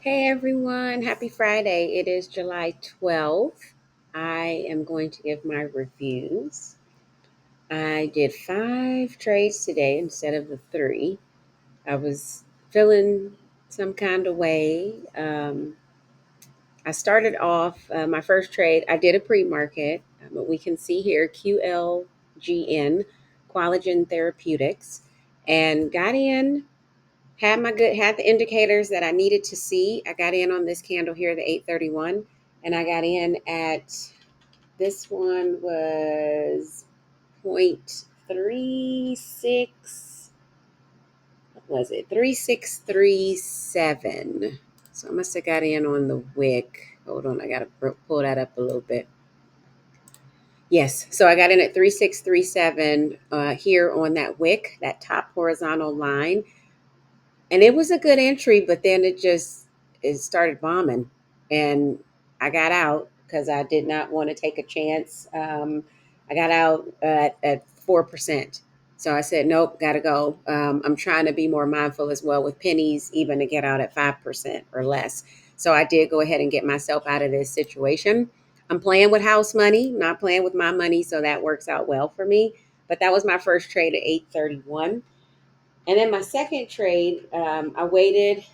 Hey everyone, happy Friday. It is July 12th. I am going to give my reviews. I did 5 trades today instead of the three. I was feeling some kind of way. I started off my first trade. I did a pre market, but we can see here QLGN, Collagen Therapeutics, and got in. Had the indicators that I needed to see. I got in on this candle here, the 831, and I got in at this one was 0.36. What was it? 3637. So I must have got in on the wick. Hold on, I gotta pull that up a little bit. Yes, so I got in at 3637 here on that wick, that top horizontal line. And it was a good entry, but then it started bombing, and I got out because I did not want to take a chance. I got out at 4%, so I said nope, gotta go. I'm trying to be more mindful as well with pennies, even to get out at 5% or less. So I did go ahead and get myself out of this situation. I'm playing with house money, not playing with my money, so that works out well for me. But that was my first trade at 831. And then my second trade, I waited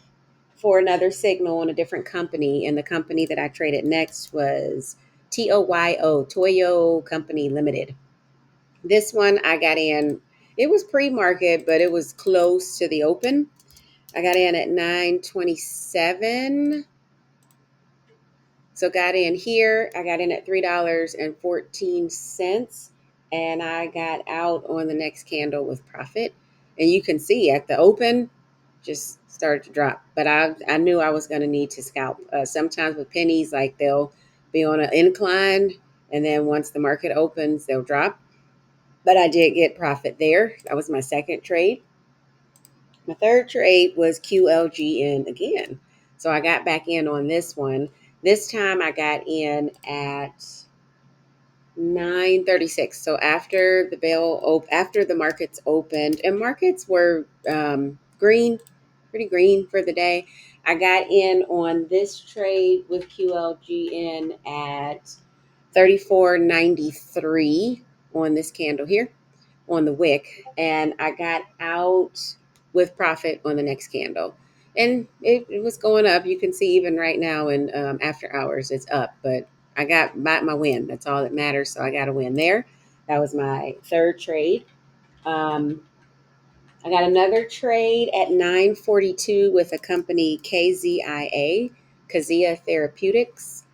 for another signal on a different company. And the company that I traded next was TOYO, Toyo Company Limited. This one I got in, it was pre market, but it was close to the open. I got in at 927. So got in here. I got in at $3.14. And I got out on the next candle with profit. And you can see at the open, just started to drop. But I knew I was going to need to scalp. Sometimes with pennies, like they'll be on an incline, and then once the market opens, they'll drop. But I did get profit there. That was my second trade. My third trade was QLGN again. So I got back in on this one. This time I got in at 936. So after after the markets opened, and markets were green, pretty green for the day. I got in on this trade with QLGN at 34.93 on this candle here on the wick, and I got out with profit on the next candle. And it was going up. You can see even right now in after hours, it's up. But I got my win. That's all that matters. So I got a win there. That was my third trade. Um, I got another trade at 942 with a company KZIA, Kazia Therapeutics.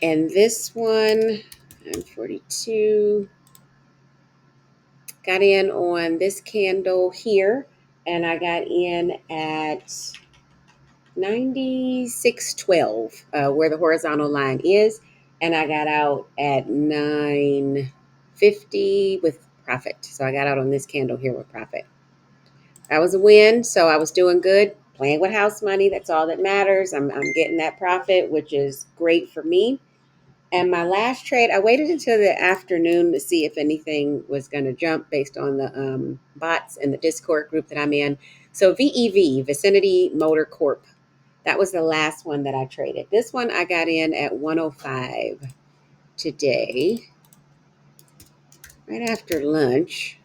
And this one, 942. Got in on this candle here, and I got in at 9612, where the horizontal line is, and I got out at 950 with profit. So I got out on this candle here with profit. That was a win, so I was doing good. Playing with house money, that's all that matters. I'm getting that profit, which is great for me. And my last trade, I waited until the afternoon to see if anything was going to jump based on the bots in the Discord group that I'm in. So VEV, Vicinity Motor Corp, that was the last one that I traded. This one I got in at 105 today, right after lunch.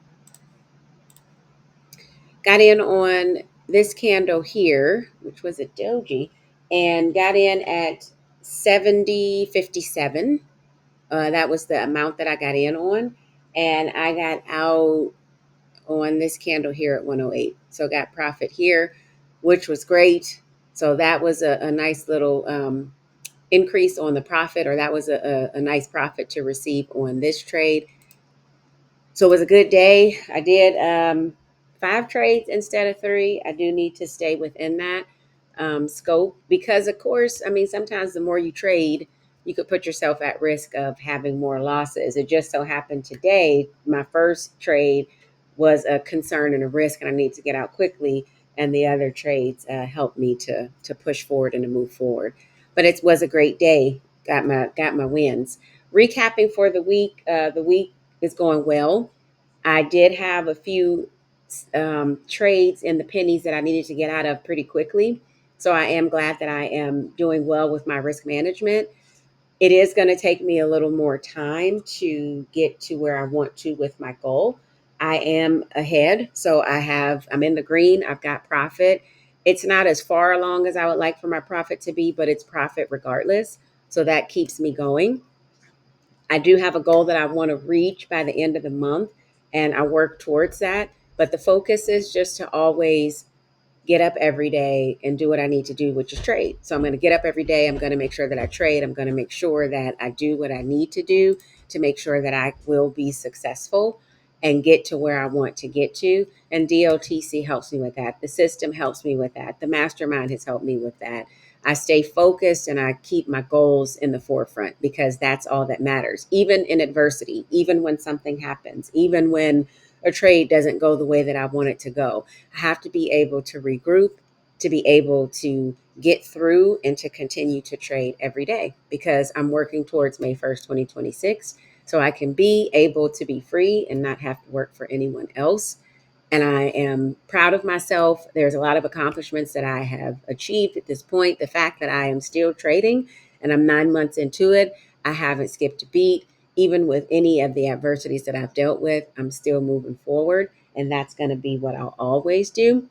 Got in on this candle here, which was a doji, and got in at 70.57. That was the amount that I got in on. And I got out on this candle here at 108. So got profit here, which was great. So that was a nice little increase on the profit, or that was a nice profit to receive on this trade. So it was a good day. I did 5 trades instead of 3. I do need to stay within that scope because, of course, I mean, sometimes the more you trade, you could put yourself at risk of having more losses. It just so happened today, my first trade was a concern and a risk, and I need to get out quickly. And the other trades helped me to push forward and to move forward. But it was a great day. Got my wins. Recapping for the week. The week is going well. I did have a few trades in the pennies that I needed to get out of pretty quickly. So I am glad that I am doing well with my risk management. It is going to take me a little more time to get to where I want to with my goal. I am ahead, so I'm in the green, I've got profit. It's not as far along as I would like for my profit to be, but it's profit regardless. So that keeps me going. I do have a goal that I want to reach by the end of the month, and I work towards that. But the focus is just to always get up every day and do what I need to do, which is trade. So I'm going to get up every day. I'm going to make sure that I trade. I'm going to make sure that I do what I need to do to make sure that I will be successful and get to where I want to get to. And DLTC helps me with that. The system helps me with that. The mastermind has helped me with that. I stay focused and I keep my goals in the forefront because that's all that matters. Even in adversity, even when something happens, even when a trade doesn't go the way that I want it to go, I have to be able to regroup, to be able to get through and to continue to trade every day because I'm working towards May 1st, 2026. So I can be able to be free and not have to work for anyone else. And I am proud of myself. There's a lot of accomplishments that I have achieved at this point. The fact that I am still trading and I'm 9 months into it, I haven't skipped a beat. Even with any of the adversities that I've dealt with, I'm still moving forward. And that's going to be what I'll always do.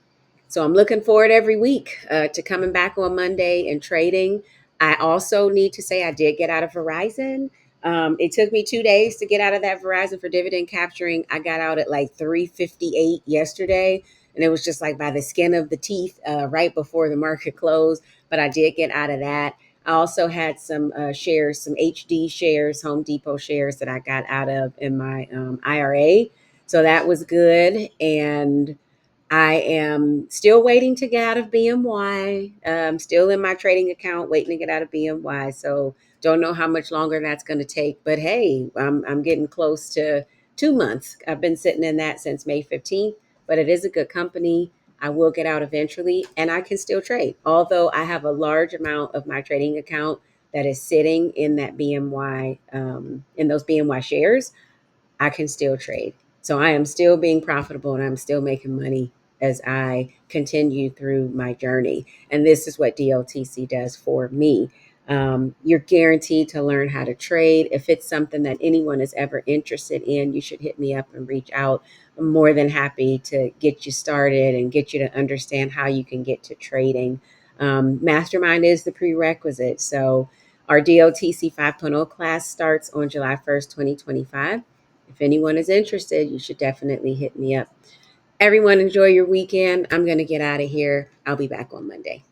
So I'm looking forward every week to coming back on Monday and trading. I also need to say I did get out of Verizon. It took me 2 days to get out of that Verizon for dividend capturing. I got out at like 3:58 yesterday, and it was just like by the skin of the teeth right before the market closed. But I did get out of that. I also had some shares, some HD shares, Home Depot shares that I got out of in my IRA. So that was good. And I am still waiting to get out of BMY. I'm still in my trading account waiting to get out of BMY. So don't know how much longer that's going to take. But hey, I'm getting close to 2 months. I've been sitting in that since May 15th, but it is a good company. I will get out eventually and I can still trade. Although I have a large amount of my trading account that is sitting in that BMY, in those BMY shares, I can still trade. So I am still being profitable and I'm still making money as I continue through my journey. And this is what DLTC does for me. You're guaranteed to learn how to trade. If it's something that anyone is ever interested in, you should hit me up and reach out. I'm more than happy to get you started and get you to understand how you can get to trading. Mastermind is the prerequisite. So our DLTC 5.0 class starts on July 1st, 2025. If anyone is interested, you should definitely hit me up. Everyone, enjoy your weekend. I'm going to get out of here. I'll be back on Monday.